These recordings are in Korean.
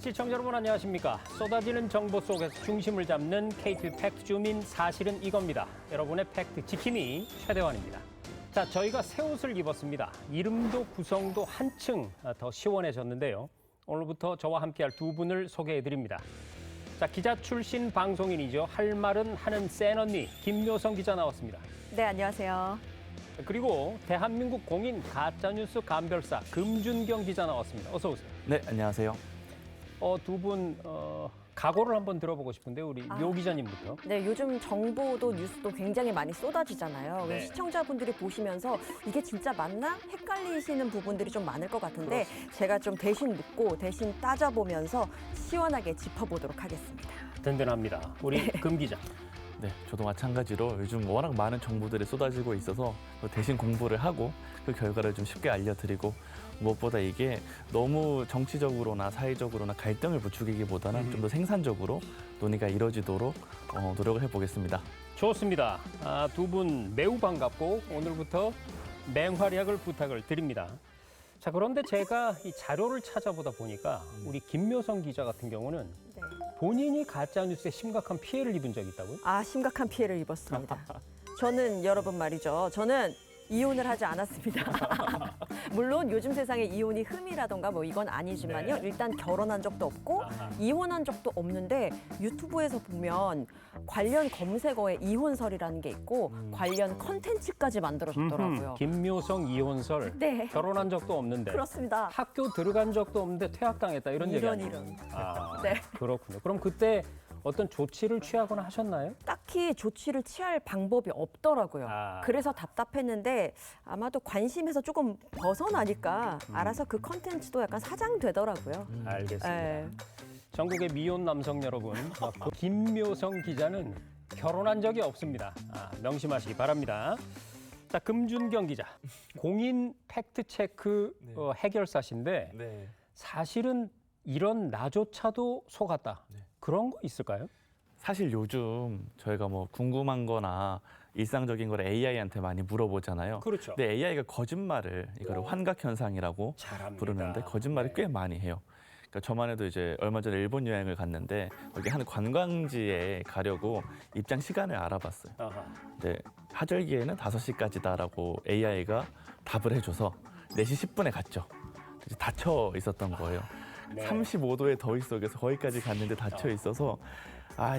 시청자 여러분 안녕하십니까? 쏟아지는 정보 속에서 중심을 잡는 KTV 팩트 주민 사실은 이겁니다. 여러분의 팩트 지킴이 최대환입니다. 자, 저희가 새 옷을 입었습니다. 이름도 구성도 한층 더 시원해졌는데요. 오늘부터 저와 함께할 두 분을 소개해드립니다. 자, 기자 출신 방송인이죠. 할 말은 하는 센 언니 김묘성 기자 나왔습니다. 네, 안녕하세요. 그리고 대한민국 공인 가짜뉴스 감별사 금준경 기자 나왔습니다. 어서 오세요. 네, 안녕하세요. 두 분 각오를 한번 들어보고 싶은데 우리 묘 기자님부터. 네, 요즘 정보도 뉴스도 굉장히 많이 쏟아지잖아요. 네. 시청자분들이 보시면서 이게 진짜 맞나? 헷갈리시는 부분들이 좀 많을 것 같은데 제가 좀 대신 묻고 대신 따져보면서 시원하게 짚어보도록 하겠습니다. 든든합니다. 우리 금 기자. 네, 저도 마찬가지로 요즘 워낙 많은 정보들이 쏟아지고 있어서 대신 공부를 하고 그 결과를 좀 쉽게 알려드리고 무엇보다 이게 너무 정치적으로나 사회적으로나 갈등을 부추기기보다는 좀 더 생산적으로 논의가 이루어지도록 노력을 해보겠습니다. 좋습니다. 두 분 매우 반갑고 오늘부터 맹활약을 부탁을 드립니다. 자, 그런데 제가 이 자료를 찾아보다 보니까 우리 김묘성 기자 같은 경우는 네. 본인이 가짜뉴스에 심각한 피해를 입은 적이 있다고요? 심각한 피해를 입었습니다. 저는 여러분 말이죠. 저는 이혼을 하지 않았습니다. 물론 요즘 세상에 이혼이 흠이라던가 뭐 이건 아니지만요. 네. 일단 결혼한 적도 없고 이혼한 적도 없는데 유튜브에서 보면 관련 검색어에 이혼설이라는 게 있고 관련 컨텐츠까지 만들어줬더라고요. 김묘성 이혼설. 네. 결혼한 적도 없는데. 그렇습니다. 학교 들어간 적도 없는데 퇴학당했다 이런 얘기 아니에요? 이런. 네. 네. 그렇군요. 그럼 그때 어떤 조치를 취하거나 하셨나요? 딱히 조치를 취할 방법이 없더라고요. 아. 그래서 답답했는데 아마도 관심에서 조금 벗어나니까 알아서 그 컨텐츠도 약간 사장되더라고요. 알겠습니다. 네. 전국의 미혼 남성 여러분, 김묘성 기자는 결혼한 적이 없습니다. 명심하시기 바랍니다. 자, 금준경 기자, 공인 팩트체크 네. 해결사신데 네. 사실은 이런 나조차도 속았다. 네. 그런 거 있을까요? 사실 요즘 저희가 뭐 궁금한 거나 일상적인 걸 AI한테 많이 물어보잖아요. 그렇죠. 근데 AI가 거짓말을 이거를 환각 현상이라고 잘합니다. 부르는데 거짓말을 네. 꽤 많이 해요. 그러니까 저만 해도 이제 얼마 전에 일본 여행을 갔는데 거기 한 관광지에 가려고 입장 시간을 알아봤어요. 아하. 근데 하절기에는 5시까지다라고 AI가 답을 해줘서 4시 10분에 갔죠. 이제 닫혀 있었던 거예요. 네. 35도의 더위 속에서 거기까지 갔는데 닫혀 있어서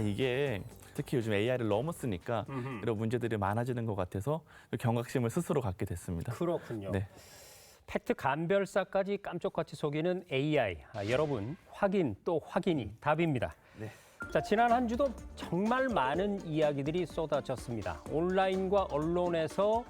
이게 특히 요즘 AI를 너무 쓰니까 이런 문제들이 많아지는 것 같아서 경각심을 스스로 갖게 됐습니다. 그렇군요. 네. 팩트 감별사까지 깜짝같이 속이는 AI. 여러분 확인 또 확인이 답입니다. 네. 자, 지난 한 주도 정말 많은 이야기들이 쏟아졌습니다. 온라인과 언론에서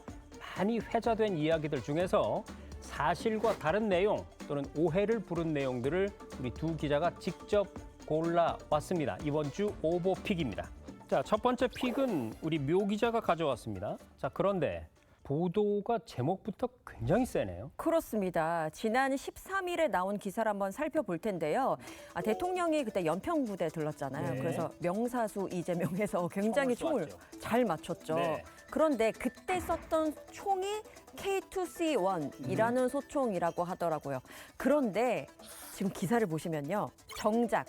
많이 회자된 이야기들 중에서 사실과 다른 내용 또는 오해를 부른 내용들을 우리 두 기자가 직접 골라왔습니다. 이번 주 오보픽입니다. 자, 첫 번째 픽은 우리 묘 기자가 가져왔습니다. 자, 그런데 보도가 제목부터 굉장히 세네요. 그렇습니다. 지난 13일에 나온 기사를 한번 살펴볼 텐데요. 대통령이 그때 연평부대 들렀잖아요. 네. 그래서 명사수 이재명해서 굉장히 총을 잘 맞췄죠. 네. 그런데 그때 썼던 총이 K2C1이라는 소총이라고 하더라고요. 그런데 지금 기사를 보시면요. 정작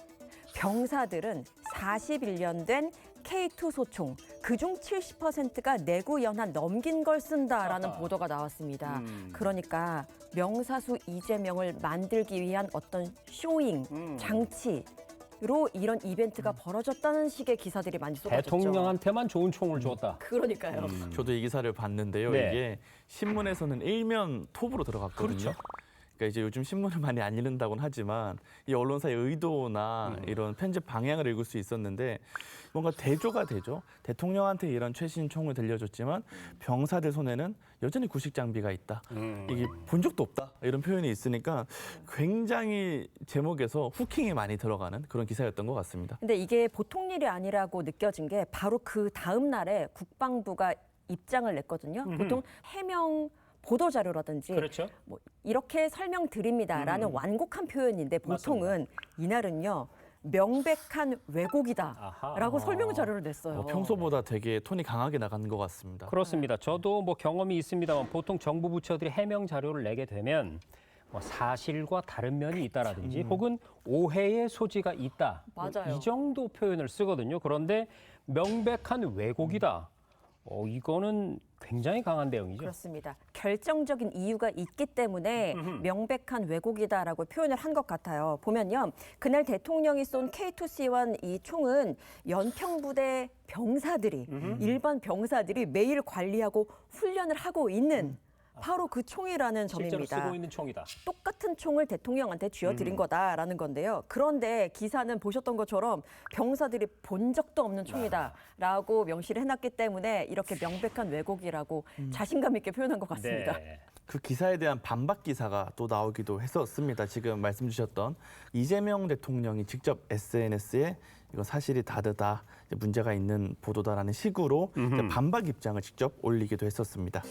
병사들은 41년 된 K2 소총, 그중 70%가 내구 연한 넘긴 걸 쓴다라는 보도가 나왔습니다. 그러니까 명사수 이재명을 만들기 위한 어떤 쇼잉, 장치로 이런 이벤트가 벌어졌다는 식의 기사들이 많이 쏟아졌죠. 대통령한테만 좋은 총을 줬다. 그러니까요. 저도 이 기사를 봤는데요. 네. 이게 신문에서는 일면 톱으로 들어갔거든요. 그렇죠. 그러니까 이제 요즘 신문을 많이 안 읽는다고는 하지만 이 언론사의 의도나 이런 편집 방향을 읽을 수 있었는데 뭔가 대조가 되죠. 대통령한테 이런 최신 총을 들려줬지만 병사들 손에는 여전히 구식 장비가 있다. 이게 본 적도 없다. 이런 표현이 있으니까 굉장히 제목에서 후킹이 많이 들어가는 그런 기사였던 것 같습니다. 근데 이게 보통 일이 아니라고 느껴진 게 바로 그 다음 날에 국방부가 입장을 냈거든요. 보통 해명 보도자료라든지 그렇죠. 뭐 이렇게 설명드립니다라는 완곡한 표현인데 보통은 이날은요. 명백한 왜곡이다라고 설명 자료를 냈어요. 평소보다 되게 톤이 강하게 나가는 것 같습니다. 그렇습니다. 저도 뭐 경험이 있습니다만 보통 정부 부처들이 해명 자료를 내게 되면 뭐 사실과 다른 면이 있다라든지 혹은 오해의 소지가 있다. 뭐 맞아요. 이 정도 표현을 쓰거든요. 그런데 명백한 왜곡이다. 이거는 굉장히 강한 내용이죠. 그렇습니다. 결정적인 이유가 있기 때문에 명백한 왜곡이다라고 표현을 한 것 같아요. 보면요. 그날 대통령이 쏜 K2C1 이 총은 연평부대 병사들이 일반 병사들이 매일 관리하고 훈련을 하고 있는 바로 그 총이라는 실제로 점입니다. 쓰고 있는 총이다. 똑같은 총을 대통령한테 쥐어드린 거다라는 건데요. 그런데 기사는 보셨던 것처럼 병사들이 본 적도 없는 총이다라고 명시를 해놨기 때문에 이렇게 명백한 왜곡이라고 자신감 있게 표현한 것 같습니다. 네. 그 기사에 대한 반박 기사가 또 나오기도 했었습니다. 지금 말씀 주셨던 이재명 대통령이 직접 SNS에 이거 사실이 다르다, 문제가 있는 보도다라는 식으로 이제 반박 입장을 직접 올리기도 했었습니다.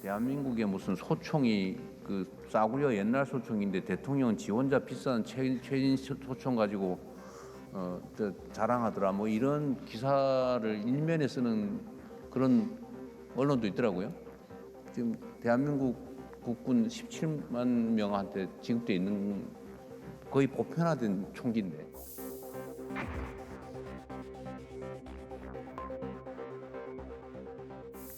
대한민국의 무슨 소총이 그 싸구려 옛날 소총인데 대통령 지원자 비싼 최신 소총 가지고 자랑하더라 뭐 이런 기사를 일면에 쓰는 그런 언론도 있더라고요. 지금 대한민국 국군 17만 명한테 지급돼 있는 거의 보편화된 총기인데.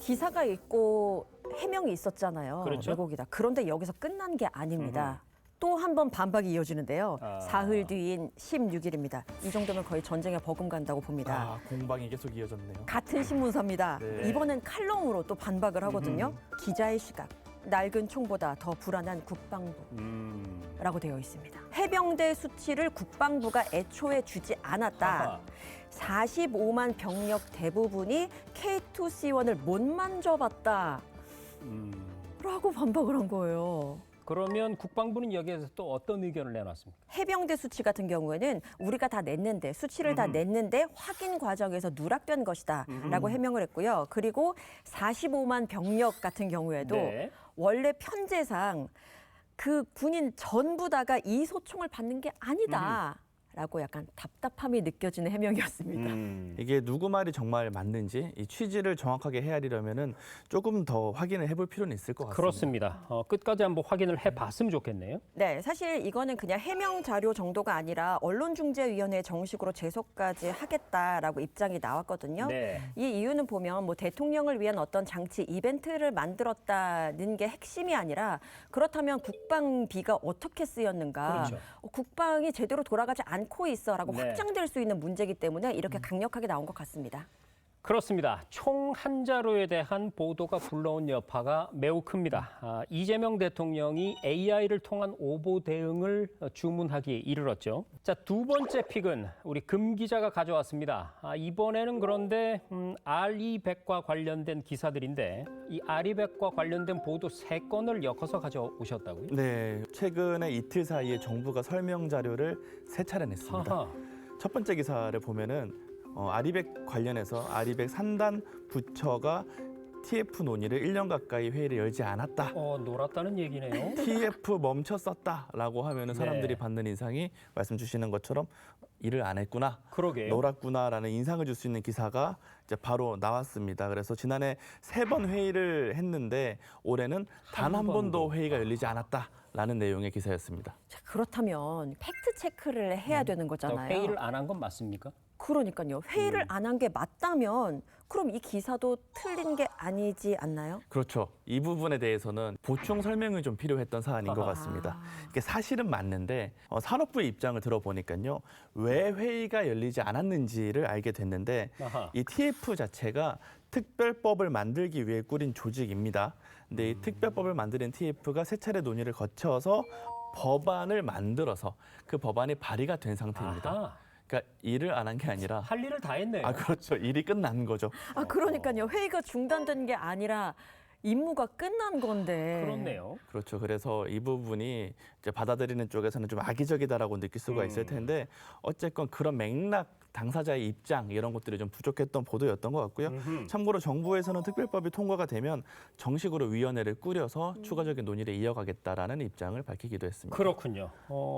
기사가 있고 해명이 있었잖아요. 그렇죠. 왜곡이다. 그런데 여기서 끝난 게 아닙니다. 또 한 번 반박이 이어지는데요. 사흘 뒤인 16일입니다. 이 정도면 거의 전쟁에 버금간다고 봅니다. 공방이 계속 이어졌네요. 같은 신문사입니다. 네. 이번엔 칼럼으로 또 반박을 하거든요. 기자의 시각. 낡은 총보다 더 불안한 국방부라고 되어 있습니다. 해병대 수치를 국방부가 애초에 주지 않았다. 아하. 45만 병력 대부분이 K2C1을 못 만져봤다. 라고 반박을 한 거예요. 그러면 국방부는 여기에서 또 어떤 의견을 내놨습니까? 해병대 수치 같은 경우에는 우리가 다 냈는데 수치를 다 냈는데 확인 과정에서 누락된 것이다라고 해명을 했고요. 그리고 45만 병력 같은 경우에도 네. 원래 편제상 그 군인 전부 다가 이 소총을 받는 게 아니다. 라고 약간 답답함이 느껴지는 해명이었습니다. 이게 누구 말이 정말 맞는지 이 취지를 정확하게 헤아리려면은 조금 더 확인을 해볼 필요는 있을 것 같습니다. 그렇습니다. 끝까지 한번 확인을 해봤으면 좋겠네요. 네, 사실 이거는 그냥 해명 자료 정도가 아니라 언론중재위원회 정식으로 제소까지 하겠다라고 입장이 나왔거든요. 네. 이 이유는 보면 뭐 대통령을 위한 어떤 장치 이벤트를 만들었다는 게 핵심이 아니라 그렇다면 국방비가 어떻게 쓰였는가, 그렇죠. 국방이 제대로 돌아가지 않고 있어라고 네. 확장될 수 있는 문제이기 때문에 이렇게 강력하게 나온 것 같습니다. 그렇습니다. 총 한 자루에 대한 보도가 불러온 여파가 매우 큽니다. 이재명 대통령이 AI를 통한 오보 대응을 주문하기에 이르렀죠. 자, 두 번째 픽은 우리 금 기자가 가져왔습니다. 이번에는 그런데 R200과 관련된 기사들인데 이 R200과 관련된 보도 3건을 엮어서 가져오셨다고요? 네, 최근에 이틀 사이에 정부가 설명 자료를 3차례 냈습니다. 하하. 첫 번째 기사를 보면은 아리백 관련해서 아리백 산단 부처가 TF 논의를 1년 가까이 회의를 열지 않았다. 놀았다는 얘기네요. TF 멈췄었다라고 하면은 사람들이 네. 받는 인상이 말씀 주시는 것처럼 일을 안 했구나, 그러게요. 놀았구나라는 인상을 줄 수 있는 기사가 이제 바로 나왔습니다. 그래서 지난해 3번 회의를 했는데 올해는 단 한 번도 회의가 열리지 않았다라는 내용의 기사였습니다. 자, 그렇다면 팩트 체크를 해야 되는 거잖아요. 회의를 안 한 건 맞습니까? 그러니까요. 회의를 안 한 게 맞다면 그럼 이 기사도 틀린 게 아니지 않나요? 그렇죠. 이 부분에 대해서는 보충 설명이 좀 필요했던 사안인 것 같습니다. 이게 사실은 맞는데 산업부의 입장을 들어보니까요. 왜 회의가 열리지 않았는지를 알게 됐는데 아하. 이 TF 자체가 특별법을 만들기 위해 꾸린 조직입니다. 근데 이 특별법을 만드는 TF가 3차례 논의를 거쳐서 법안을 만들어서 그 법안이 발의가 된 상태입니다. 아하. 그러니까 일을 안 한 게 아니라 할 일을 다 했네요. 그렇죠. 일이 끝난 거죠. 그러니까요. 회의가 중단된 게 아니라 임무가 끝난 건데. 그렇네요. 그렇죠. 그래서 이 부분이 이제 받아들이는 쪽에서는 좀 악의적이다라고 느낄 수가 있을 텐데 어쨌건 그런 맥락, 당사자의 입장 이런 것들이 좀 부족했던 보도였던 것 같고요. 참고로 정부에서는 특별법이 통과가 되면 정식으로 위원회를 꾸려서 추가적인 논의를 이어가겠다라는 입장을 밝히기도 했습니다. 그렇군요.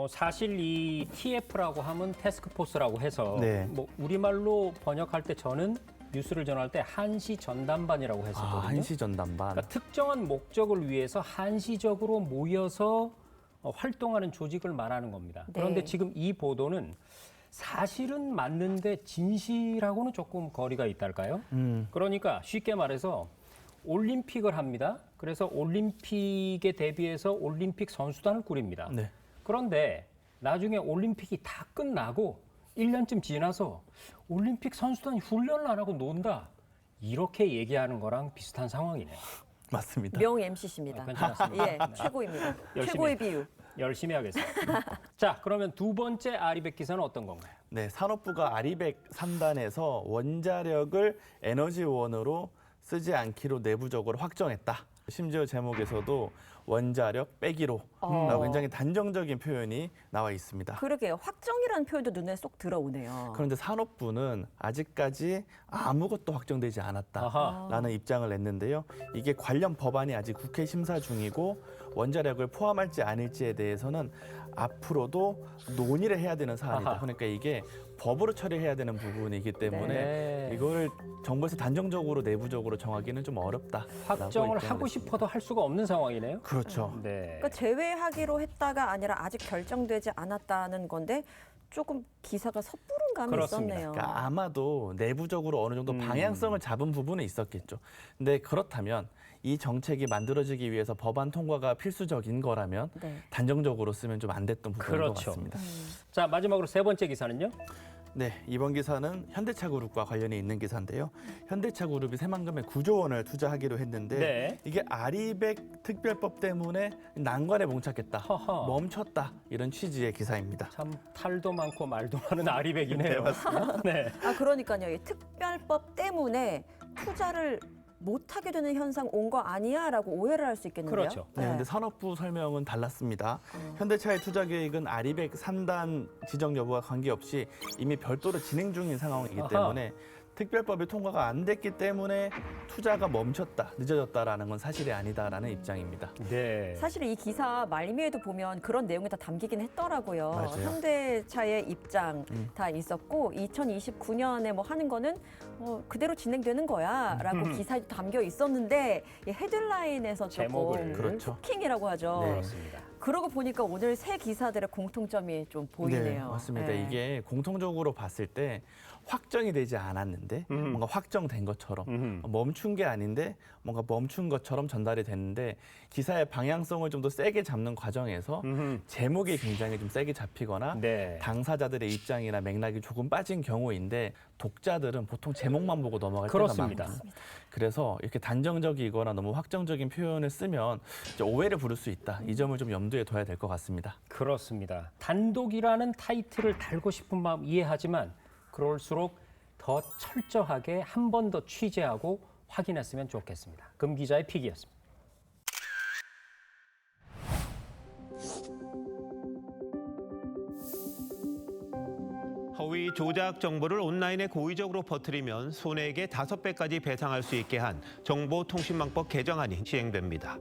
사실 이 TF라고 하면 태스크포스라고 해서 네. 뭐 우리말로 번역할 때 저는 뉴스를 전할 때 한시 전담반이라고 했었거든요. 한시 전담반. 그러니까 특정한 목적을 위해서 한시적으로 모여서 활동하는 조직을 말하는 겁니다. 네. 그런데 지금 이 보도는 사실은 맞는데 진실하고는 조금 거리가 있달까요? 그러니까 쉽게 말해서 올림픽을 합니다. 그래서 올림픽에 대비해서 올림픽 선수단을 꾸립니다. 네. 그런데 나중에 올림픽이 다 끝나고 1년쯤 지나서 올림픽 선수단이 훈련을 안 하고 논다. 이렇게 얘기하는 거랑 비슷한 상황이네요. 맞습니다. 명 MC십니다. 괜찮았습니다. 예, 최고입니다. 열심히 최고의 비유. 열심히 하겠습니다. 자, 그러면 두 번째 아리백 기사는 어떤 건가요? 네, 산업부가 아리백 3단에서 원자력을 에너지원으로 쓰지 않기로 내부적으로 확정했다. 심지어 제목에서도 원자력 빼기로라고 굉장히 단정적인 표현이 나와 있습니다. 그러게요. 확정이라는 표현도 눈에 쏙 들어오네요. 그런데 산업부는 아직까지 아무것도 확정되지 아하. 않았다라는 입장을 냈는데요. 이게 관련 법안이 아직 국회 심사 중이고 원자력을 포함할지 아닐지에 대해서는 앞으로도 논의를 해야 되는 사안이다. 아하. 그러니까 이게 법으로 처리해야 되는 부분이기 때문에 네. 이거를 정부에서 단정적으로 내부적으로 정하기는 좀 어렵다. 확정을 하고 싶어도 할 수가 없는 상황이네요. 그렇죠. 네. 그러니까 제외하기로 했다가 아니라 아직 결정되지 않았다는 건데 조금 기사가 섣부른 감이 그렇습니다. 있었네요. 그러니까 아마도 내부적으로 어느 정도 방향성을 잡은 부분은 있었겠죠. 근데 그렇다면 이 정책이 만들어지기 위해서 법안 통과가 필수적인 거라면 네. 단정적으로 쓰면 좀 안 됐던 부분인 것 그렇죠. 같습니다. 자, 마지막으로 세 번째 기사는요? 네, 이번 기사는 현대차그룹과 관련이 있는 기사인데요. 현대차그룹이 새만금에 9조 원을 투자하기로 했는데 네. 이게 아리백 특별법 때문에 난관에 봉착했다, 허허. 멈췄다 이런 취지의 기사입니다. 참 탈도 많고 말도 많은 아리백이네요. 네, 맞습니다. 네. 아 그러니까요. 이 특별법 때문에 투자를 못하게 되는 현상 온 거 아니야라고 오해를 할 수 있겠는데요. 그렇죠. 네, 근데 산업부 설명은 달랐습니다. 현대차의 투자 계획은 아리백 3단 지정 여부와 관계없이 이미 별도로 진행 중인 상황이기 아하. 때문에 특별법이 통과가 안 됐기 때문에 투자가 멈췄다, 늦어졌다라는 건 사실이 아니다라는 입장입니다. 네. 사실 이 기사 말미에도 보면 그런 내용이 다 담기긴 했더라고요. 맞아요. 현대차의 입장 다 있었고 2029년에 뭐 하는 거는 그대로 진행되는 거야라고 기사에 담겨 있었는데 이 헤드라인에서 제목을. 조금 그렇죠. 후킹이라고 하죠. 네. 그렇습니다. 그러고 보니까 오늘 세 기사들의 공통점이 좀 보이네요. 네, 맞습니다. 네. 이게 공통적으로 봤을 때 확정이 되지 않았는데 뭔가 확정된 것처럼 멈춘 게 아닌데 뭔가 멈춘 것처럼 전달이 됐는데 기사의 방향성을 좀 더 세게 잡는 과정에서 제목이 굉장히 좀 세게 잡히거나 네. 당사자들의 입장이나 맥락이 조금 빠진 경우인데 독자들은 보통 제목만 보고 넘어갈 그렇습니다. 때가 많거든요. 그래서 이렇게 단정적이거나 너무 확정적인 표현을 쓰면 이제 오해를 부를 수 있다. 이 점을 좀 염두에 둬야 될 것 같습니다. 그렇습니다. 단독이라는 타이틀을 달고 싶은 마음 이해하지만 그럴수록 더 철저하게 한 번 더 취재하고 확인했으면 좋겠습니다. 금 기자의 픽이었습니다. 허위 조작 정보를 온라인에 고의적으로 퍼뜨리면 손해액의 5배까지 배상할 수 있게 한 정보통신망법 개정안이 시행됩니다.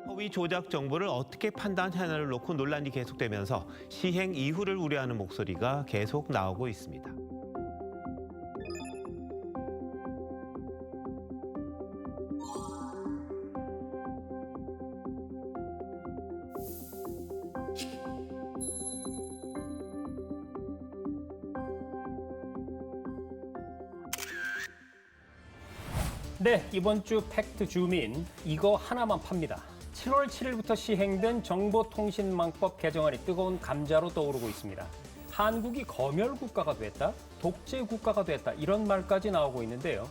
허위 조작 정보를 어떻게 판단하느냐를 놓고 논란이 계속되면서 시행 이후를 우려하는 목소리가 계속 나오고 있습니다. 네, 이번 주 팩트 주민 이거 하나만 팝니다. 7월 7일부터 시행된 정보통신망법 개정안이 뜨거운 감자로 떠오르고 있습니다. 한국이 검열 국가가 됐다, 독재 국가가 됐다 이런 말까지 나오고 있는데요.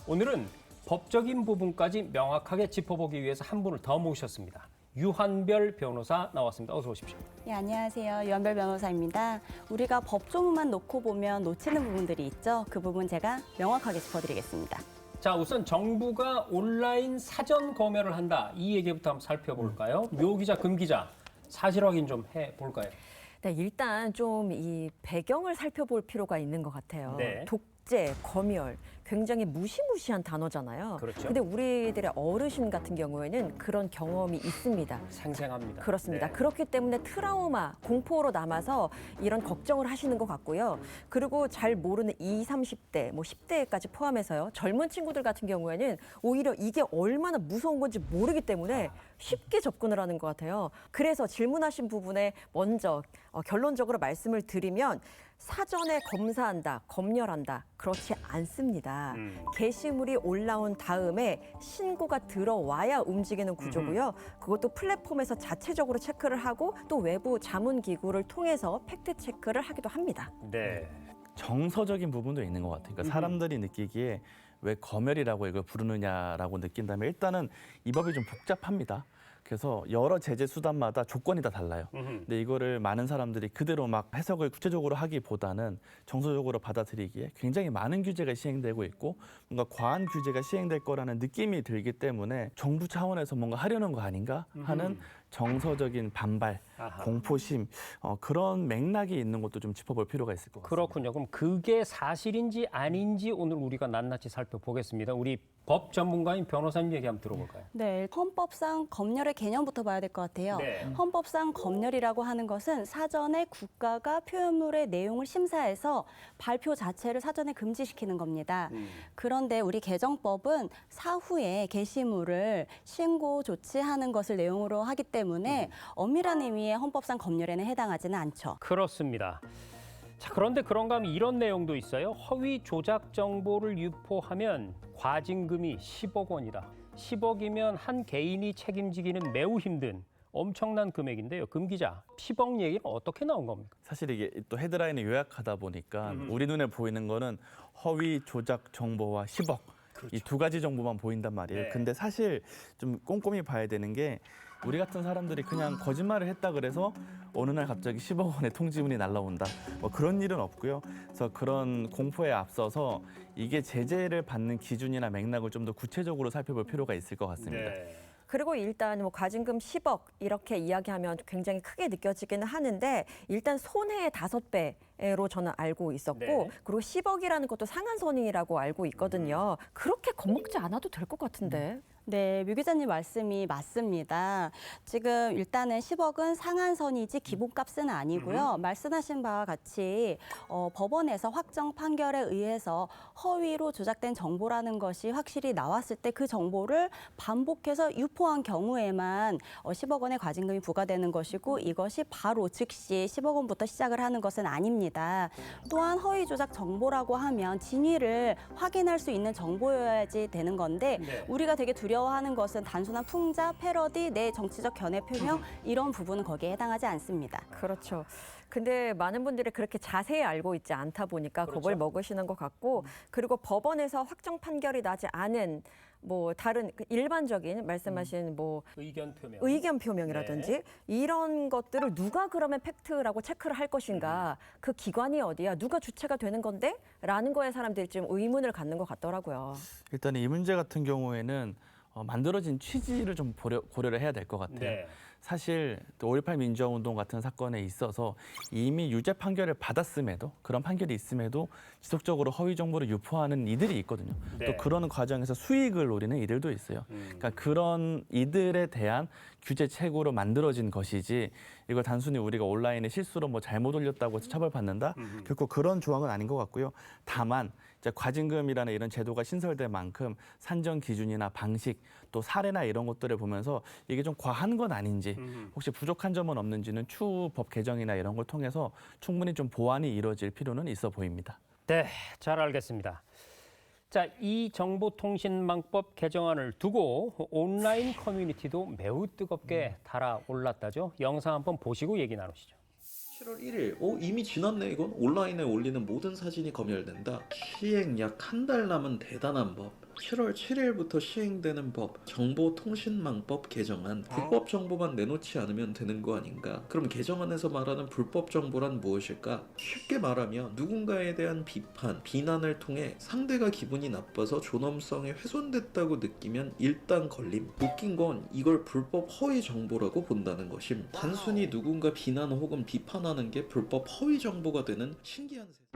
오늘은 법적인 부분까지 명확하게 짚어보기 위해서 한 분을 더 모셨습니다. 유한별 변호사 나왔습니다. 어서 오십시오. 네, 안녕하세요. 유한별 변호사입니다. 우리가 법조문만 놓고 보면 놓치는 부분들이 있죠. 그 부분 제가 명확하게 짚어드리겠습니다. 자, 우선 정부가 온라인 사전 검열을 한다. 이 얘기부터 한번 살펴볼까요? 묘 기자, 금 기자, 사실 확인 좀 해볼까요? 네, 일단 좀 이 배경을 살펴볼 필요가 있는 것 같아요. 네. 독재, 검열, 굉장히 무시무시한 단어잖아요. 그렇죠. 근데 우리들의 어르신 같은 경우에는 그런 경험이 있습니다. 생생합니다. 그렇습니다. 네. 그렇기 때문에 트라우마, 공포로 남아서 이런 걱정을 하시는 것 같고요. 그리고 잘 모르는 20, 30대, 뭐 10대까지 포함해서요. 젊은 친구들 같은 경우에는 오히려 이게 얼마나 무서운 건지 모르기 때문에 쉽게 접근을 하는 것 같아요. 그래서 질문하신 부분에 먼저 결론적으로 말씀을 드리면 사전에 검사한다, 검열한다. 그렇지 않습니다. 게시물이 올라온 다음에 신고가 들어와야 움직이는 구조고요. 그것도 플랫폼에서 자체적으로 체크를 하고 또 외부 자문 기구를 통해서 팩트 체크를 하기도 합니다. 네. 정서적인 부분도 있는 것 같아요. 그러니까 사람들이 느끼기에 왜 검열이라고 이걸 부르느냐라고 느낀다면 일단은 이 법이 좀 복잡합니다. 그래서 여러 제재 수단마다 조건이 다 달라요. 근데 이거를 많은 사람들이 그대로 막 해석을 구체적으로 하기보다는 정서적으로 받아들이기에 굉장히 많은 규제가 시행되고 있고 뭔가 과한 규제가 시행될 거라는 느낌이 들기 때문에 정부 차원에서 뭔가 하려는 거 아닌가 하는 정서적인 반발, 아하. 공포심 그런 맥락이 있는 것도 좀 짚어볼 필요가 있을 것 같습니다. 그렇군요. 그럼 그게 사실인지 아닌지 오늘 우리가 낱낱이 살펴보겠습니다. 우리 법 전문가인 변호사님 얘기 한번 들어볼까요? 네, 헌법상 검열의 개념부터 봐야 될 것 같아요. 네. 헌법상 검열이라고 하는 것은 사전에 국가가 표현물의 내용을 심사해서 발표 자체를 사전에 금지시키는 겁니다. 그런데 우리 개정법은 사후에 게시물을 신고 조치하는 것을 내용으로 하기 때문에 엄밀한 의미의 헌법상 검열에는 해당하지는 않죠. 그렇습니다. 자, 그런데 그런가 하면 이런 내용도 있어요. 허위 조작 정보를 유포하면 과징금이 10억 원이다. 10억이면 한 개인이 책임지기는 매우 힘든 엄청난 금액인데요. 금 기자, 10억 얘기는 어떻게 나온 겁니까? 사실 이게 또 헤드라인을 요약하다 보니까 우리 눈에 보이는 거는 허위 조작 정보와 10억 이 두 가지 정보만 보인단 말이에요. 네. 근데 사실 좀 꼼꼼히 봐야 되는 게 우리 같은 사람들이 그냥 거짓말을 했다 그래서 어느 날 갑자기 10억 원의 통지문이 날라온다. 뭐 그런 일은 없고요. 그래서 그런 공포에 앞서서 이게 제재를 받는 기준이나 맥락을 좀 더 구체적으로 살펴볼 필요가 있을 것 같습니다. 네. 그리고 일단 뭐 과징금 10억 이렇게 이야기하면 굉장히 크게 느껴지기는 하는데 일단 손해의 5배로 저는 알고 있었고 네. 그리고 10억이라는 것도 상한선이라고 알고 있거든요. 그렇게 겁먹지 않아도 될 것 같은데. 네, 류 기자님 말씀이 맞습니다. 지금 일단은 10억은 상한선이지 기본값은 아니고요. 말씀하신 바와 같이 법원에서 확정 판결에 의해서 허위로 조작된 정보라는 것이 확실히 나왔을 때 그 정보를 반복해서 유포한 경우에만 10억 원의 과징금이 부과되는 것이고 이것이 바로 즉시 10억 원부터 시작을 하는 것은 아닙니다. 또한 허위 조작 정보라고 하면 진위를 확인할 수 있는 정보여야지 되는 건데 네. 우리가 되게 두려워하는 것은 단순한 풍자, 패러디, 내 정치적 견해 표명 이런 부분은 거기에 해당하지 않습니다. 그렇죠. 근데 많은 분들이 그렇게 자세히 알고 있지 않다 보니까 그렇죠. 겁을 먹으시는 것 같고 그리고 법원에서 확정 판결이 나지 않은 뭐 다른 일반적인 말씀하신 뭐 의견 표명. 의견 표명이라든지 네. 이런 것들을 누가 그러면 팩트라고 체크를 할 것인가 그 기관이 어디야 누가 주체가 되는 건데? 라는 거에 사람들이 좀 의문을 갖는 것 같더라고요. 일단 이 문제 같은 경우에는 만들어진 취지를 좀 고려를 해야 될 것 같아요. 네. 사실 5.18 민주화운동 같은 사건에 있어서 이미 유죄 판결을 받았음에도 그런 판결이 있음에도 지속적으로 허위 정보를 유포하는 이들이 있거든요. 네. 또 그러는 과정에서 수익을 노리는 이들도 있어요. 그러니까 그런 이들에 대한 규제 책으로 만들어진 것이지 이걸 단순히 우리가 온라인에 실수로 뭐 잘못 올렸다고 해서 처벌받는다? 결코 그런 조항은 아닌 것 같고요. 다만 이제 과징금이라는 이런 제도가 신설된 만큼 산정 기준이나 방식 또 사례나 이런 것들을 보면서 이게 좀 과한 건 아닌지 혹시 부족한 점은 없는지는 추후 법 개정이나 이런 걸 통해서 충분히 좀 보완이 이루어질 필요는 있어 보입니다. 네, 잘 알겠습니다. 자, 이 정보통신망법 개정안을 두고 온라인 커뮤니티도 매우 뜨겁게 달아올랐다죠. 영상 한번 보시고 얘기 나누시죠. 7월 1일, 이미 지났네 이건? 온라인에 올리는 모든 사진이 검열된다. 시행 약 한 달 남은 대단한 법. 7월 7일부터 시행되는 법, 정보통신망법 개정안. 불법 정보만 내놓지 않으면 되는 거 아닌가? 그럼 개정안에서 말하는 불법 정보란 무엇일까? 쉽게 말하면 누군가에 대한 비판, 비난을 통해 상대가 기분이 나빠서 존엄성이 훼손됐다고 느끼면 일단 걸림. 웃긴 건 이걸 불법 허위 정보라고 본다는 것임. 단순히 누군가 비난 혹은 비판하는 게 불법 허위 정보가 되는 신기한 세상.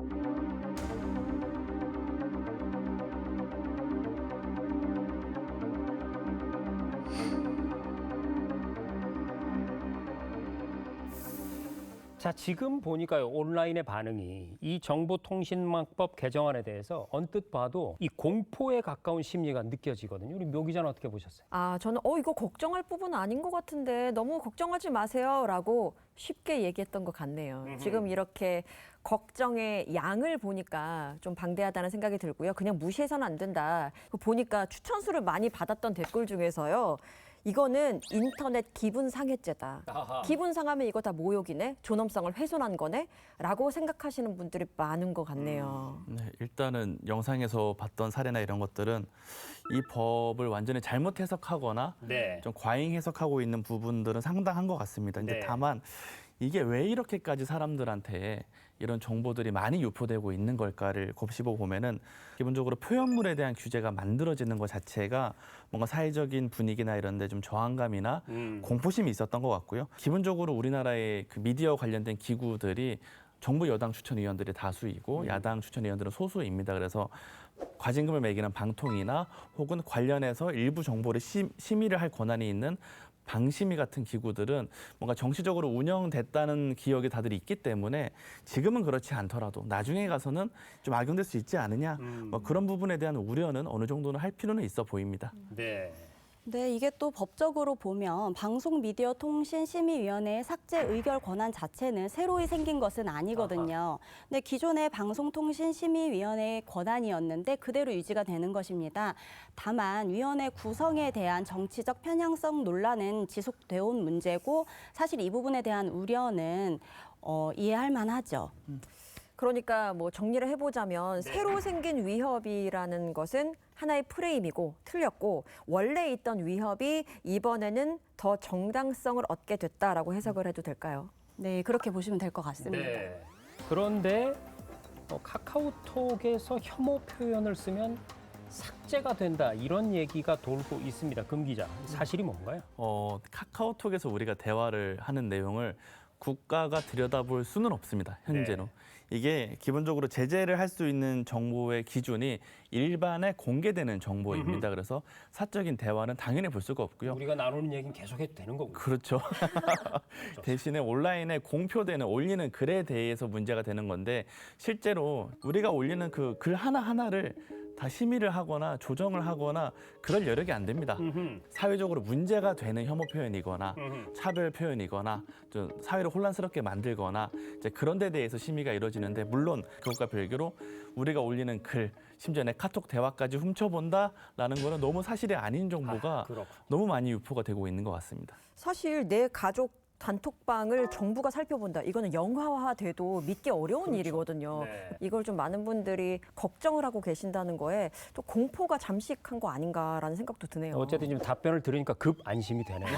자, 지금 보니까요, 온라인의 반응이 이 정보통신망법 개정안에 대해서 언뜻 봐도 이 공포에 가까운 심리가 느껴지거든요. 우리 묘 기자는 어떻게 보셨어요? 아, 저는 이거 걱정할 부분 아닌 것 같은데 너무 걱정하지 마세요라고 쉽게 얘기했던 것 같네요. 지금 이렇게 걱정의 양을 보니까 좀 방대하다는 생각이 들고요. 그냥 무시해서는 안 된다. 보니까 추천수를 많이 받았던 댓글 중에서요. 이거는 인터넷 기분 상해죄다. 아하. 기분 상하면 이거 다 모욕이네? 존엄성을 훼손한 거네? 라고 생각하시는 분들이 많은 것 같네요. 네, 일단은 영상에서 봤던 사례나 이런 것들은 이 법을 완전히 잘못 해석하거나 네. 좀 과잉 해석하고 있는 부분들은 상당한 것 같습니다. 이제 네. 다만 이게 왜 이렇게까지 사람들한테 이런 정보들이 많이 유포되고 있는 걸까를 곱씹어 보면은 기본적으로 표현물에 대한 규제가 만들어지는 것 자체가 뭔가 사회적인 분위기나 이런 데 좀 저항감이나 공포심이 있었던 것 같고요. 기본적으로 우리나라의 그 미디어 관련된 기구들이 정부 여당 추천위원들이 다수이고 야당 추천위원들은 소수입니다. 그래서 과징금을 매기는 방통이나 혹은 관련해서 일부 정보를 심의를 할 권한이 있는 방심위 같은 기구들은 뭔가 정치적으로 운영됐다는 기억이 다들 있기 때문에 지금은 그렇지 않더라도 나중에 가서는 좀 악용될 수 있지 않느냐 뭐 그런 부분에 대한 우려는 어느 정도는 할 필요는 있어 보입니다. 네. 네, 이게 또 법적으로 보면 방송미디어통신심의위원회의 삭제 의결 권한 자체는 새로이 생긴 것은 아니거든요. 근데 기존의 방송통신심의위원회의 권한이었는데 그대로 유지가 되는 것입니다. 다만 위원회 구성에 대한 정치적 편향성 논란은 지속되어 온 문제고 사실 이 부분에 대한 우려는 이해할 만하죠. 그러니까 뭐 정리를 해보자면 새로 생긴 위협이라는 것은 하나의 프레임이고 틀렸고 원래 있던 위협이 이번에는 더 정당성을 얻게 됐다라고 해석을 해도 될까요? 네, 그렇게 보시면 될 것 같습니다. 네. 그런데 카카오톡에서 혐오 표현을 쓰면 삭제가 된다 이런 얘기가 돌고 있습니다. 금 기자, 사실이 뭔가요? 카카오톡에서 우리가 대화를 하는 내용을 국가가 들여다볼 수는 없습니다. 현재는. 네. 이게 기본적으로 제재를 할 수 있는 정보의 기준이 일반에 공개되는 정보입니다. 그래서 사적인 대화는 당연히 볼 수가 없고요. 우리가 나누는 얘기는 계속해도 되는 거고. 그렇죠. 대신에 온라인에 공표되는 올리는 글에 대해서 문제가 되는 건데 실제로 우리가 올리는 그 글 하나하나를 다 심의를 하거나 조정을 하거나 그럴 여력이 안 됩니다. 사회적으로 문제가 되는 혐오 표현이거나 차별 표현이거나 좀 사회를 혼란스럽게 만들거나 이제 그런 데 대해서 심의가 이루어지는데 물론 그것과 별개로 우리가 올리는 글 심지어 내 카톡 대화까지 훔쳐본다라는 거는 너무 사실이 아닌 정보가 그렇군요. 너무 많이 유포가 되고 있는 것 같습니다. 사실 내 가족 단톡방을 정부가 살펴본다. 이거는 영화화돼도 믿기 어려운 일이거든요. 네. 이걸 좀 많은 분들이 걱정을 하고 계신다는 거에 또 공포가 잠식한 거 아닌가라는 생각도 드네요. 어쨌든 지금 답변을 들으니까 급 안심이 되네요.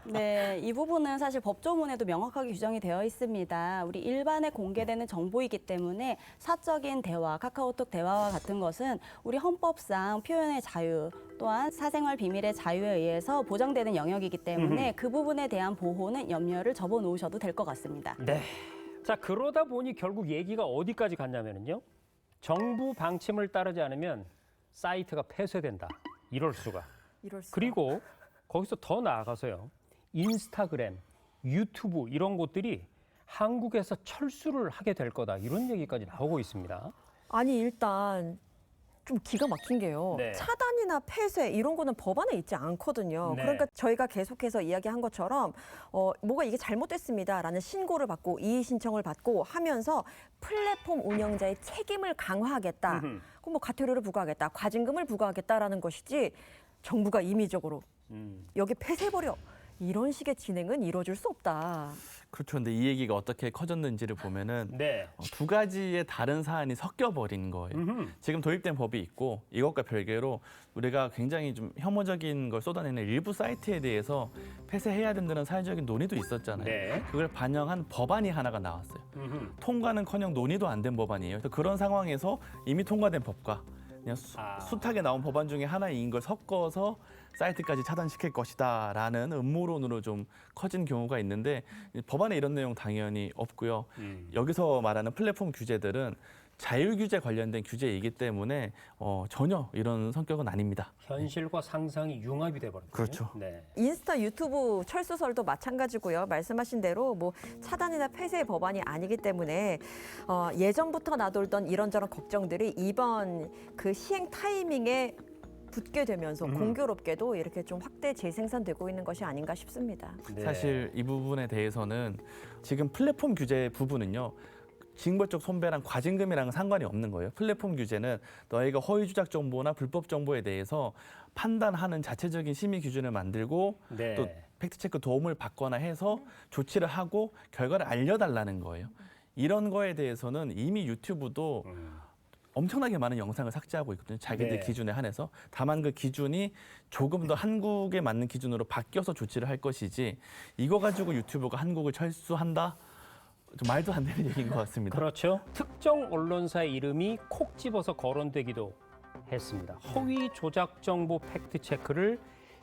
네. 네, 이 부분은 사실 법조문에도 명확하게 규정이 되어 있습니다. 우리 일반에 공개되는 정보이기 때문에 사적인 대화, 카카오톡 대화와 같은 것은 우리 헌법상 표현의 자유 또한 사생활 비밀의 자유에 의해서 보장되는 영역이기 때문에 그 부분에 대한 보호는 염려를 접어놓으셔도 될 것 같습니다. 네. 자, 그러다 보니 결국 얘기가 어디까지 갔냐면요. 정부 방침을 따르지 않으면 사이트가 폐쇄된다. 이럴 수가. 이럴 수가. 그리고 거기서 더 나아가서요. 인스타그램, 유튜브 이런 곳들이 한국에서 철수를 하게 될 거다. 이런 얘기까지 나오고 있습니다. 아니, 일단 좀 기가 막힌 게요. 네. 차단이나 폐쇄 이런 거는 법안에 있지 않거든요. 네. 그러니까 저희가 계속해서 이야기한 것처럼 뭐가 이게 잘못됐습니다라는 신고를 받고 이의 신청을 받고 하면서 플랫폼 운영자의 책임을 강화하겠다. 그럼 뭐 과태료를 부과하겠다, 과징금을 부과하겠다라는 것이지 정부가 임의적으로 여기 폐쇄버려 이런 식의 진행은 이루어질 수 없다. 그렇죠. 근데 이 얘기가 어떻게 커졌는지를 보면은 네. 두 가지의 다른 사안이 섞여버린 거예요. 지금 도입된 법이 있고 이것과 별개로 우리가 굉장히 좀 혐오적인 걸 쏟아내는 일부 사이트에 대해서 폐쇄해야 된다는 사회적인 논의도 있었잖아요. 네. 그걸 반영한 법안이 하나가 나왔어요. 통과는커녕 논의도 안 된 법안이에요. 그래서 그런 상황에서 이미 통과된 법과 그냥 숱하게 나온 법안 중에 하나인 걸 섞어서 사이트까지 차단시킬 것이다라는 음모론으로 좀 커진 경우가 있는데 법안에 이런 내용 당연히 없고요. 여기서 말하는 플랫폼 규제들은 자율규제 관련된 규제이기 때문에 전혀 이런 성격은 아닙니다. 현실과 상상이 융합이 돼버렸군요. 그렇죠. 네. 인스타, 유튜브, 철수설도 마찬가지고요. 말씀하신 대로 뭐 차단이나 폐쇄의 법안이 아니기 때문에 예전부터 나돌던 이런저런 걱정들이 이번 그 시행 타이밍에 붙게 되면서 공교롭게도 이렇게 좀 확대 재생산되고 있는 것이 아닌가 싶습니다. 네. 사실 이 부분에 대해서는 지금 플랫폼 규제 부분은요. 징벌적 손배랑 과징금이랑 상관이 없는 거예요. 플랫폼 규제는 너희가 허위 조작 정보나 불법 정보에 대해서 판단하는 자체적인 심의 기준을 만들고 네. 또 팩트체크 도움을 받거나 해서 조치를 하고 결과를 알려달라는 거예요. 이런 거에 대해서는 이미 유튜브도 엄청나게 많은 영상을 삭제하고 있거든요. 자기들 네. 기준에 한해서. 다만 그 기준이 조금 더 한국에 맞는 기준으로 바뀌어서 조치를 할 것이지 이거 가지고 유튜브가 한국을 철수한다? 좀 말도 안 되는 얘기인 것 같습니다. 그렇죠. 특정 언론사의 이름이 콕 집어서 거론되기도 했습니다. 허위 조작 정보 팩트 체크를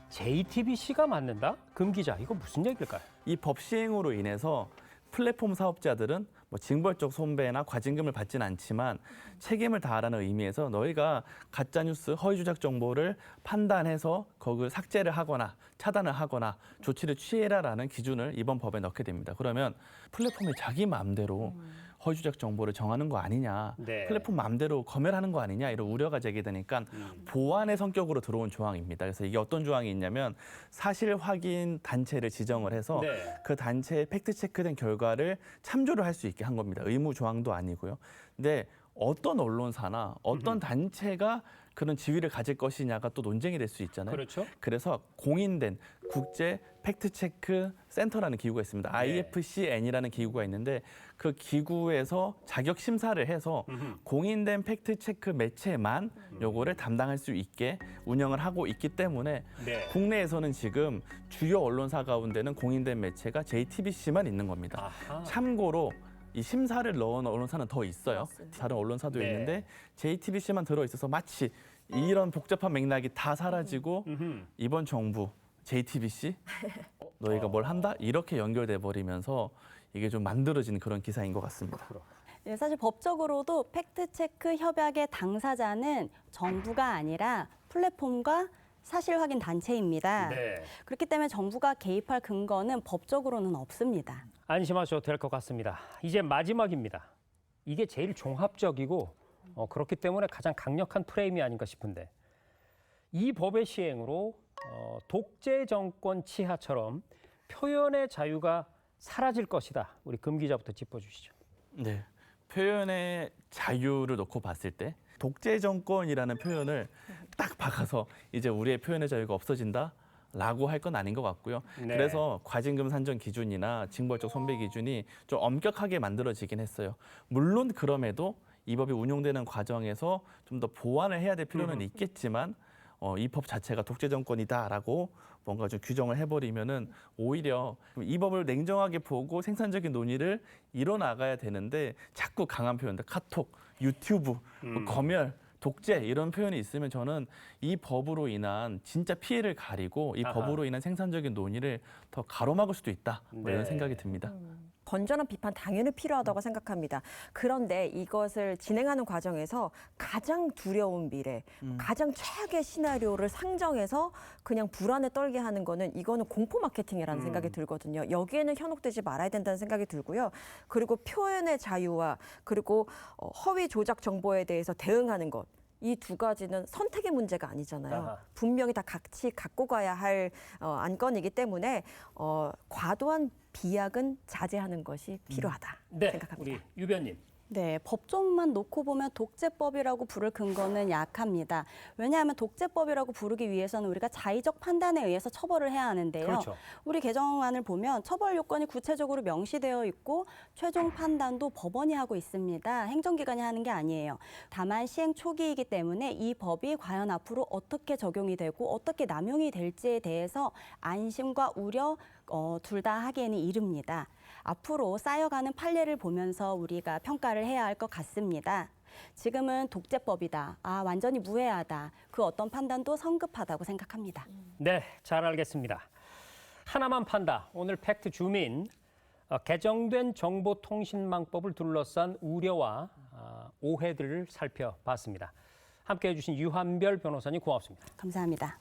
JTBC가 맡는다? 금 기자, 이거 무슨 얘기일까요? 이 법 시행으로 인해서 플랫폼 사업자들은 뭐 징벌적 손배나 과징금을 받지는 않지만 책임을 다하라는 의미에서 너희가 가짜뉴스 허위 조작 정보를 판단해서 거기를 삭제를 하거나 차단을 하거나 조치를 취해라라는 기준을 이번 법에 넣게 됩니다. 그러면 플랫폼이 자기 마음대로 허위 조작 정보를 정하는 거 아니냐, 네. 플랫폼 마음대로 검열하는 거 아니냐 이런 우려가 제기되니까 보완의 성격으로 들어온 조항입니다. 그래서 이게 어떤 조항이 있냐면 사실 확인 단체를 지정을 해서 네. 그 단체의 팩트 체크된 결과를 참조를 할 수 있게 한 겁니다. 의무 조항도 아니고요. 근데 어떤 언론사나 어떤 단체가 그런 지위를 가질 것이냐가 또 논쟁이 될 수 있잖아요. 그렇죠. 그래서 공인된 국제 팩트체크 센터라는 기구가 있습니다. 네. IFCN이라는 기구가 있는데 그 기구에서 자격 심사를 해서 공인된 팩트체크 매체만 요거를 담당할 수 있게 운영을 하고 있기 때문에 네. 국내에서는 지금 주요 언론사 가운데는 공인된 매체가 JTBC만 있는 겁니다. 아하. 참고로 이 심사를 넣은 언론사는 더 있어요. 다른 언론사도 네. 있는데 JTBC만 들어있어서 마치 이런 복잡한 맥락이 다 사라지고 이번 정부 JTBC 너희가 뭘 한다? 이렇게 연결돼 버리면서 이게 좀 만들어진 그런 기사인 것 같습니다. 네, 사실 법적으로도 팩트체크 협약의 당사자는 정부가 아니라 플랫폼과 사실 확인 단체입니다. 네. 그렇기 때문에 정부가 개입할 근거는 법적으로는 없습니다. 안심하셔도 될 것 같습니다. 이제 마지막입니다. 이게 제일 종합적이고 그렇기 때문에 가장 강력한 프레임이 아닌가 싶은데 이 법의 시행으로 독재 정권 치하처럼 표현의 자유가 사라질 것이다. 우리 금 기자부터 짚어주시죠. 네, 표현의 자유를 놓고 봤을 때 독재 정권이라는 표현을 딱 박아서 이제 우리의 표현의 자유가 없어진다? 라고 할 건 아닌 것 같고요. 네. 그래서 과징금 산정 기준이나 징벌적 손배 기준이 좀 엄격하게 만들어지긴 했어요. 물론 그럼에도 이 법이 운용되는 과정에서 좀 더 보완을 해야 될 필요는 있겠지만 이 법 자체가 독재 정권이다라고 뭔가 좀 규정을 해버리면은 오히려 이 법을 냉정하게 보고 생산적인 논의를 이뤄나가야 되는데 자꾸 강한 표현들, 카톡, 유튜브, 뭐 검열, 독재 이런 표현이 있으면 저는 이 법으로 인한 진짜 피해를 가리고 이 아하. 법으로 인한 생산적인 논의를 더 가로막을 수도 있다 뭐 네. 이런 생각이 듭니다. 건전한 비판 당연히 필요하다고 생각합니다. 그런데 이것을 진행하는 과정에서 가장 두려운 미래, 가장 최악의 시나리오를 상정해서 그냥 불안에 떨게 하는 거는 이거는 공포 마케팅이라는 생각이 들거든요. 여기에는 현혹되지 말아야 된다는 생각이 들고요. 그리고 표현의 자유와 그리고 허위 조작 정보에 대해서 대응하는 것. 이 두 가지는 선택의 문제가 아니잖아요. 아하. 분명히 다 같이 갖고 가야 할 안건이기 때문에 과도한 비약은 자제하는 것이 필요하다 네, 생각합니다. 우리 유변님. 네, 법조문만 놓고 보면 독재법이라고 부를 근거는 약합니다. 왜냐하면 독재법이라고 부르기 위해서는 우리가 자의적 판단에 의해서 처벌을 해야 하는데요. 그렇죠. 우리 개정안을 보면 처벌 요건이 구체적으로 명시되어 있고 최종 판단도 법원이 하고 있습니다. 행정기관이 하는 게 아니에요. 다만 시행 초기이기 때문에 이 법이 과연 앞으로 어떻게 적용이 되고 어떻게 남용이 될지에 대해서 안심과 우려 둘 다 하기에는 이릅니다. 앞으로 쌓여가는 판례를 보면서 우리가 평가를 해야 할 것 같습니다. 지금은 독재법이다. 완전히 무해하다. 그 어떤 판단도 성급하다고 생각합니다. 네, 잘 알겠습니다. 하나만 판다. 오늘 팩트 주민 개정된 정보통신망법을 둘러싼 우려와 오해들을 살펴봤습니다. 함께해 주신 유한별 변호사님 고맙습니다. 감사합니다.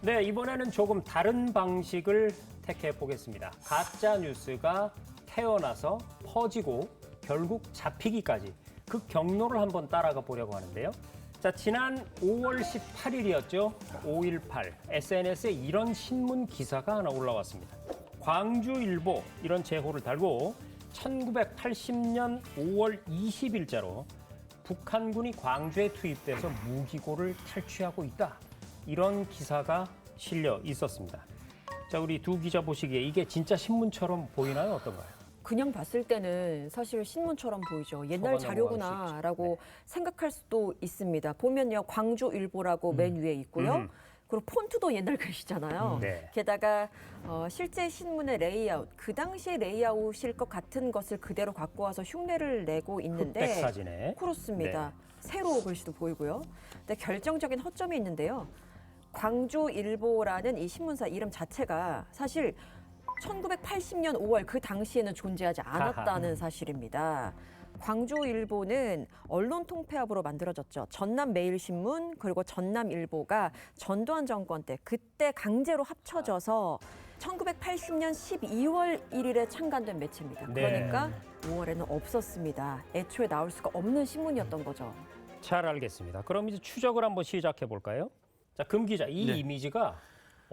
네, 이번에는 조금 다른 방식을 택해 보겠습니다. 가짜 뉴스가 태어나서 퍼지고 결국 잡히기까지 그 경로를 한번 따라가 보려고 하는데요. 자, 지난 5월 18일이었죠. 5.18 SNS에 이런 신문 기사가 하나 올라왔습니다. 광주일보 이런 제호를 달고 1980년 5월 20일자로 북한군이 광주에 투입돼서 무기고를 탈취하고 있다. 이런 기사가 실려 있었습니다. 자, 우리 두 기자 보시기에 이게 진짜 신문처럼 보이나요? 어떤가요? 그냥 봤을 때는 사실 신문처럼 보이죠. 옛날 속아 자료구나라고 생각할 수도 있습니다. 보면요, 광주일보라고 맨 위에 있고요. 그리고 폰트도 옛날 글씨잖아요. 네. 게다가 실제 신문의 레이아웃, 그 당시의 레이아웃일 것 같은 것을 그대로 갖고 와서 흉내를 내고 있는데 흑백 사진에. 그렇습니다. 세로 글씨도 보이고요. 근데 결정적인 허점이 있는데요. 광주일보라는 이 신문사 이름 자체가 사실 1980년 5월 그 당시에는 존재하지 않았다는 사실입니다. 광주일보는 언론 통폐합으로 만들어졌죠. 전남매일신문 그리고 전남일보가 전두환 정권 때 그때 강제로 합쳐져서 1980년 12월 1일에 창간된 매체입니다. 네. 그러니까 5월에는 없었습니다. 애초에 나올 수가 없는 신문이었던 거죠. 잘 알겠습니다. 그럼 이제 추적을 한번 시작해 볼까요? 자, 금 기자, 이 네. 이미지가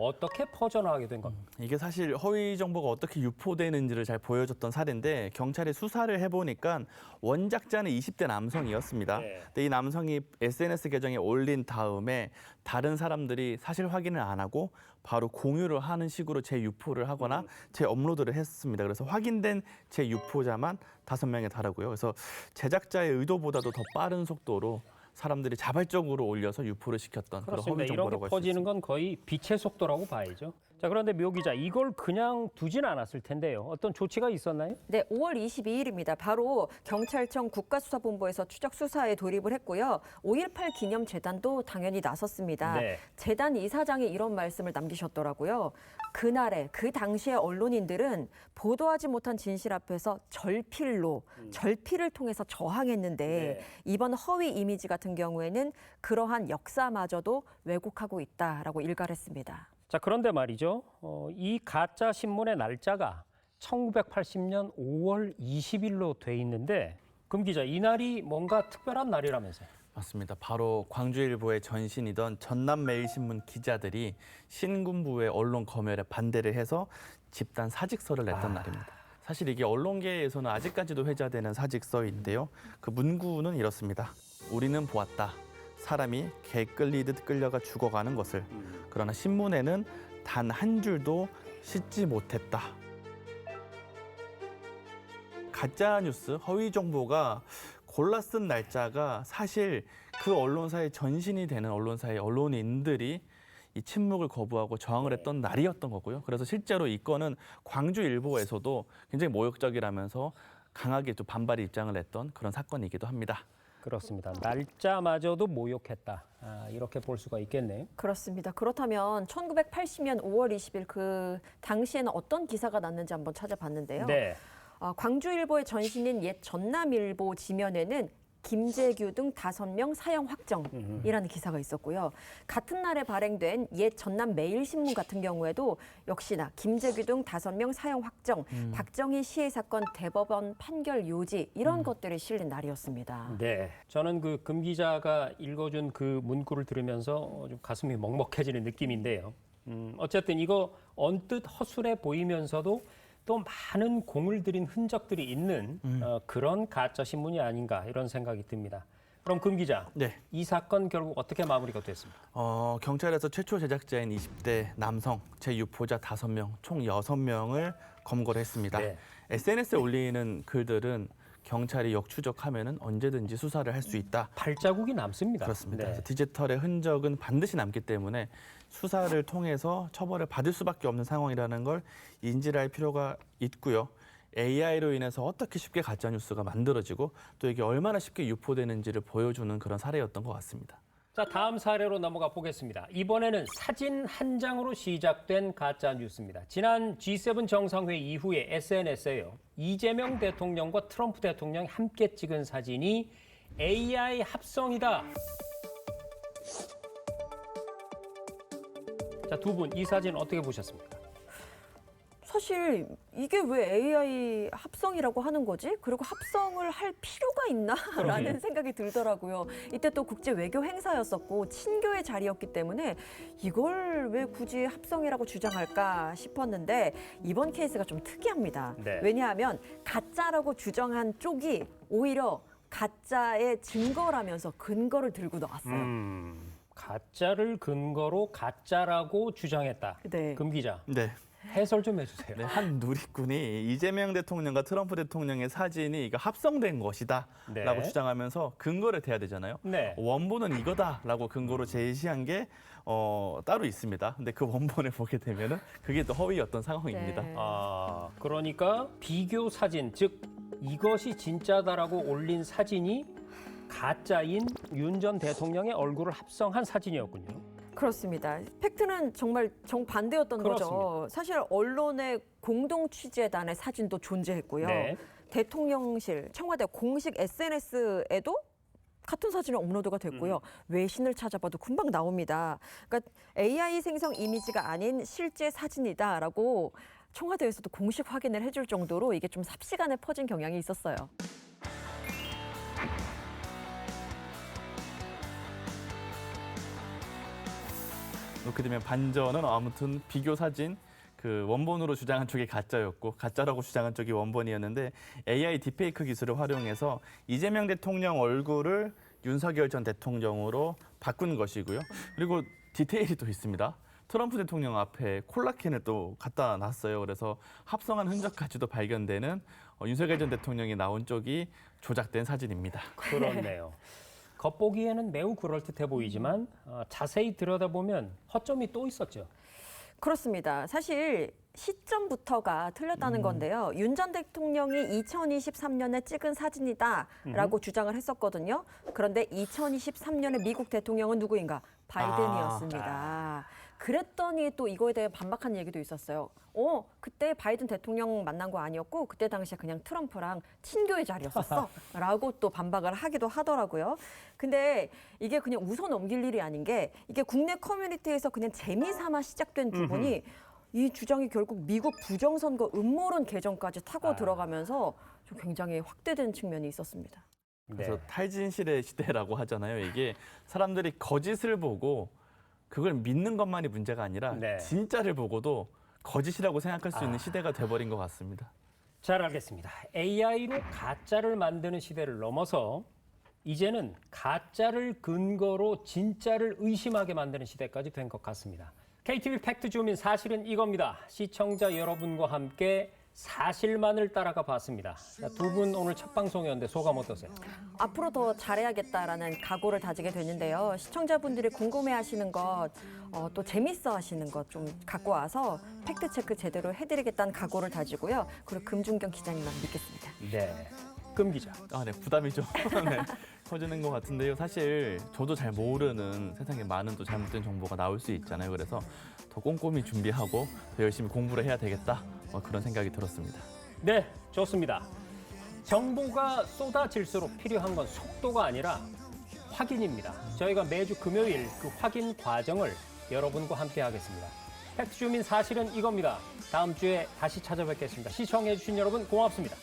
어떻게 퍼져나가게 된 겁니까? 이게 사실 허위 정보가 어떻게 유포되는지를 잘 보여줬던 사례인데 경찰이 수사를 해보니까 원작자는 20대 남성이었습니다. 네. 근데 이 남성이 SNS 계정에 올린 다음에 다른 사람들이 사실 확인을 안 하고 바로 공유를 하는 식으로 재유포를 하거나 재업로드를 했습니다. 그래서 확인된 재유포자만 5명에 달하고요. 그래서 제작자의 의도보다도 더 빠른 속도로 사람들이 자발적으로 올려서 유포를 시켰던 그런 그렇습니다. 허위 이런 게 정보라고 할 수 퍼지는 있습니다. 건 거의 빛의 속도라고 봐야죠. 자, 그런데 묘 기자, 이걸 그냥 두진 않았을 텐데요. 어떤 조치가 있었나요? 네, 5월 22일입니다. 바로 경찰청 국가수사본부에서 추적 수사에 돌입을 했고요. 5.18 기념재단도 당연히 나섰습니다. 네. 재단 이사장이 이런 말씀을 남기셨더라고요. 그날에 그 당시의 언론인들은 보도하지 못한 진실 앞에서 절필을 통해서 저항했는데 네. 이번 허위 이미지 같은 경우에는 그러한 역사마저도 왜곡하고 있다라고 일갈했습니다. 자, 그런데 말이죠. 이 가짜 신문의 날짜가 1980년 5월 20일로 돼 있는데 금 기자, 이 날이 뭔가 특별한 날이라면서요? 맞습니다. 바로 광주일보의 전신이던 전남매일신문 기자들이 신군부의 언론 검열에 반대를 해서 집단 사직서를 냈던 날입니다. 사실 이게 언론계에서는 아직까지도 회자되는 사직서인데요. 그 문구는 이렇습니다. 우리는 보았다. 사람이 개 끌리듯 끌려가 죽어가는 것을. 그러나 신문에는 단 한 줄도 싣지 못했다. 가짜 뉴스, 허위 정보가 골라 쓴 날짜가 사실 그 언론사의 전신이 되는 언론사의 언론인들이 이 침묵을 거부하고 저항을 했던 날이었던 거고요. 그래서 실제로 이 건은 광주일보에서도 굉장히 모욕적이라면서 강하게 또 반발의 입장을 냈던 그런 사건이기도 합니다. 그렇습니다. 날짜마저도 모욕했다. 이렇게 볼 수가 있겠네요. 그렇습니다. 그렇다면 1980년 5월 20일 그 당시에는 어떤 기사가 났는지 한번 찾아봤는데요. 네. 광주일보의 전신인 옛 전남일보 지면에는 김재규 등 5명 사형 확정이라는 기사가 있었고요. 같은 날에 발행된 옛 전남매일신문 같은 경우에도 역시나 김재규 등 5명 사형 확정, 박정희 시해 사건 대법원 판결 요지 이런 것들이 실린 날이었습니다. 네. 저는 그 금 기자가 읽어준 그 문구를 들으면서 좀 가슴이 먹먹해지는 느낌인데요. 어쨌든 이거 언뜻 허술해 보이면서도 또 많은 공을 들인 흔적들이 있는 그런 가짜 신문이 아닌가 이런 생각이 듭니다. 그럼 금 기자, 네. 이 사건 결국 어떻게 마무리가 됐습니까? 경찰에서 최초 제작자인 20대 남성 재유포자 5명, 총 6명을 검거를 했습니다. 네. SNS에 올리는 글들은 경찰이 역추적하면 언제든지 수사를 할 수 있다. 발자국이 남습니다. 그렇습니다. 네. 그래서 디지털의 흔적은 반드시 남기 때문에 수사를 통해서 처벌을 받을 수밖에 없는 상황이라는 걸 인지를 할 필요가 있고요. AI로 인해서 어떻게 쉽게 가짜뉴스가 만들어지고 또 이게 얼마나 쉽게 유포되는지를 보여주는 그런 사례였던 것 같습니다. 자, 다음 사례로 넘어가 보겠습니다. 이번에는 사진 한 장으로 시작된 가짜 뉴스입니다. 지난 G7 정상회의 이후에 SNS에요. 이재명 대통령과 트럼프 대통령이 함께 찍은 사진이 AI 합성이다. 자, 두 분 이 사진 어떻게 보셨습니까? 사실 이게 왜 AI 합성이라고 하는 거지? 그리고 합성을 할 필요가 있나라는 생각이 들더라고요. 이때 또 국제 외교 행사였었고 친교의 자리였기 때문에 이걸 왜 굳이 합성이라고 주장할까 싶었는데 이번 케이스가 좀 특이합니다. 네. 왜냐하면 가짜라고 주장한 쪽이 오히려 가짜의 증거라면서 근거를 들고 나왔어요. 가짜를 근거로 가짜라고 주장했다. 네. 금 기자, 네. 해설 좀 해주세요. 네, 한 누리꾼이 이재명 대통령과 트럼프 대통령의 사진이 이거 합성된 것이다라고 네. 주장하면서 근거를 대야 되잖아요. 네. 원본은 이거다라고 근거로 제시한 게 따로 있습니다. 근데 그 원본을 보게 되면은 그게 또 허위였던 상황입니다. 네. 아, 그러니까 비교 사진, 즉 이것이 진짜다라고 올린 사진이 가짜인 윤 전 대통령의 얼굴을 합성한 사진이었군요. 그렇습니다. 팩트는 정말 정반대였던 그렇습니다. 거죠. 사실 언론의 공동 취재단의 사진도 존재했고요. 네. 대통령실, 청와대 공식 SNS에도 같은 사진이 업로드가 됐고요. 외신을 찾아봐도 금방 나옵니다. 그러니까 AI 생성 이미지가 아닌 실제 사진이다라고 청와대에서도 공식 확인을 해줄 정도로 이게 좀 삽시간에 퍼진 경향이 있었어요. 그렇게 되면 반전은 아무튼 비교 사진 그 원본으로 주장한 쪽이 가짜였고 가짜라고 주장한 쪽이 원본이었는데 AI 딥페이크 기술을 활용해서 이재명 대통령 얼굴을 윤석열 전 대통령으로 바꾼 것이고요. 그리고 디테일이 또 있습니다. 트럼프 대통령 앞에 콜라캔을 또 갖다 놨어요. 그래서 합성한 흔적까지도 발견되는 윤석열 전 대통령이 나온 쪽이 조작된 사진입니다. 그렇네요. 겉보기에는 매우 그럴듯해 보이지만 자세히 들여다보면 허점이 또 있었죠. 그렇습니다. 사실 시점부터가 틀렸다는 건데요. 윤 전 대통령이 2023년에 찍은 사진이다라고 주장을 했었거든요. 그런데 2023년에 미국 대통령은 누구인가? 바이든이었습니다. 그랬더니 또 이거에 대해 반박한 얘기도 있었어요. 그때 바이든 대통령 만난 거 아니었고 그때 당시에 그냥 트럼프랑 친교의 자리였었어 라고 또 반박을 하기도 하더라고요. 근데 이게 그냥 웃어 넘길 일이 아닌 게 이게 국내 커뮤니티에서 그냥 재미삼아 시작된 부분이 이 주장이 결국 미국 부정선거 음모론 계정까지 타고 들어가면서 좀 굉장히 확대된 측면이 있었습니다. 그래서 네. 탈진실의 시대라고 하잖아요. 이게 사람들이 거짓을 보고 그걸 믿는 것만이 문제가 아니라 네. 진짜를 보고도 거짓이라고 생각할 수 있는 시대가 돼버린 것 같습니다. 잘 알겠습니다. AI로 가짜를 만드는 시대를 넘어서 이제는 가짜를 근거로 진짜를 의심하게 만드는 시대까지 된 것 같습니다. KTV 팩트 주민 사실은 이겁니다. 시청자 여러분과 함께 사실만을 따라가 봤습니다. 두 분 오늘 첫 방송이었는데 소감 어떠세요? 앞으로 더 잘해야겠다라는 각오를 다지게 됐는데요. 시청자분들이 궁금해하시는 것, 또 재밌어하시는 것 좀 갖고 와서 팩트체크 제대로 해드리겠다는 각오를 다지고요. 그리고 금준경 기자님만 믿겠습니다. 네, 금 기자. 네, 부담이 좀 네, 커지는 것 같은데요. 사실 저도 잘 모르는 세상에 많은 또 잘못된 정보가 나올 수 있잖아요. 그래서 더 꼼꼼히 준비하고 더 열심히 공부를 해야 되겠다. 그런 생각이 들었습니다. 네, 좋습니다. 정보가 쏟아질수록 필요한 건 속도가 아니라 확인입니다. 저희가 매주 금요일 그 확인 과정을 여러분과 함께 하겠습니다. 팩트 주민 사실은 이겁니다. 다음 주에 다시 찾아뵙겠습니다. 시청해주신 여러분 고맙습니다.